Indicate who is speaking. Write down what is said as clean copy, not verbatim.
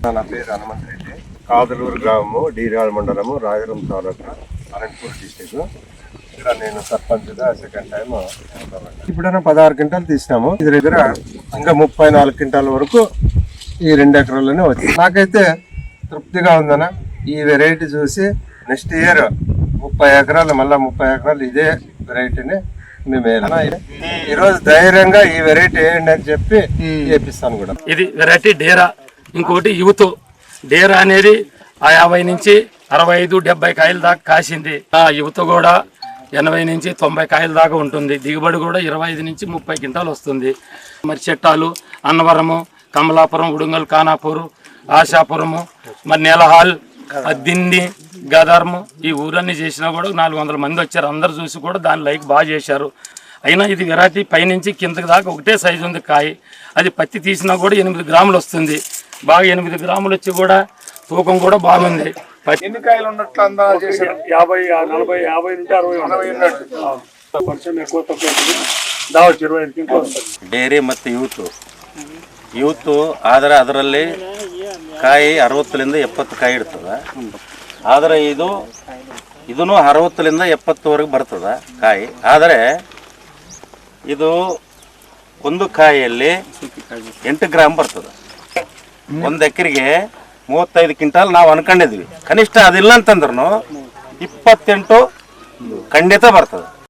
Speaker 1: నా పేరు హనుమంత్ రెడ్డి, కాదలూరు గ్రామము, డీరాల మండలము, రాయవరం తాలూకా, అనంతపూర్ డిస్టిక్. ఇక్కడ నేను సర్పంచ్గా సెకండ్ టైం. ఇప్పుడైనా 16 క్వింటాలు తీసినాము. ఇది దగ్గర ఇంకా 34 క్వింటాల వరకు ఈ 2 ఎకరాల్లోనే వచ్చింది. నాకైతే తృప్తిగా ఉందన్న. ఈ వెరైటీ చూసి నెక్స్ట్ ఇయర్ 30 ఎకరాలు, మళ్ళీ 30 ఎకరాలు ఇదే వెరైటీని మేము ఈరోజు ధైర్యంగా ఈ వెరైటీ వేయండి అని చెప్పి వేపిస్తాను కూడా.
Speaker 2: ఇది వెరైటీ డేరా. ఇంకోటి యూత్ డేరా అనేది 50 నుంచి 65, 70 కాయల దాకా కాసింది. ఆ యువత కూడా 80 నుంచి 90 కాయల దాకా ఉంటుంది. దిగుబడి కూడా 25 నుంచి 30 క్వింటాలు వస్తుంది. మరి చెట్టాలు, అన్నవరము, కమలాపురం, ఉడుంగల్, ఖానాపూర్, ఆశాపురము, మరి నెలహాల్, దిండి, గదర్ము, ఈ ఊరన్నీ చేసినా కూడా 400 మంది వచ్చారు. అందరు చూసి కూడా దాని లైక్ బాగా చేశారు. అయినా ఇది వెరైటీ పైనుంచి కిందకి దాకా ఒకటే సైజు ఉంది కాయ. అది పత్తి తీసినా కూడా 8 గ్రాములు వస్తుంది. బాగా 8 గ్రాములు వచ్చి కూడా తూకం కూడా బాగుంది.
Speaker 3: ఎన్ని కాయలు ఉన్నట్లు అందాజ చేశారు? 50, 40, 50 నుంచి 60 ఉన్నట్టు. ఎక్కువ తక్కువ దావచ్చు 25 క్వింటాಲ್ వస్తుంది.
Speaker 4: ಡೇರಿ ಮತ್ತು ಯೂತು ಆದರೆ ಅದರಲ್ಲಿ ಕಾಯಿ 60ರಿಂದ 70 ಕಾಯಿ ಇಡ್ತದೆ. ಆದರೆ ಇದೂ 60ರಿಂದ 70ವರೆಗೆ ಬರ್ತದೆ ಕಾಯಿ. ಆದರೆ ಇದು ಒಂದು ಕಾಯಿಯಲ್ಲಿ 8 ಗ್ರಾಮ್ ಬರ್ತದೆ. 1 ಎಕರೆಗೆ 35 ಕ್ವಿಂಟಾಲ್ ನಾವು ಅನ್ಕೊಂಡಿದ್ವಿ. ಕನಿಷ್ಠ ಅದಿಲ್ಲ ಅಂತಂದ್ರೂ 28 ಖಂಡಿತ ಬರ್ತದೆ.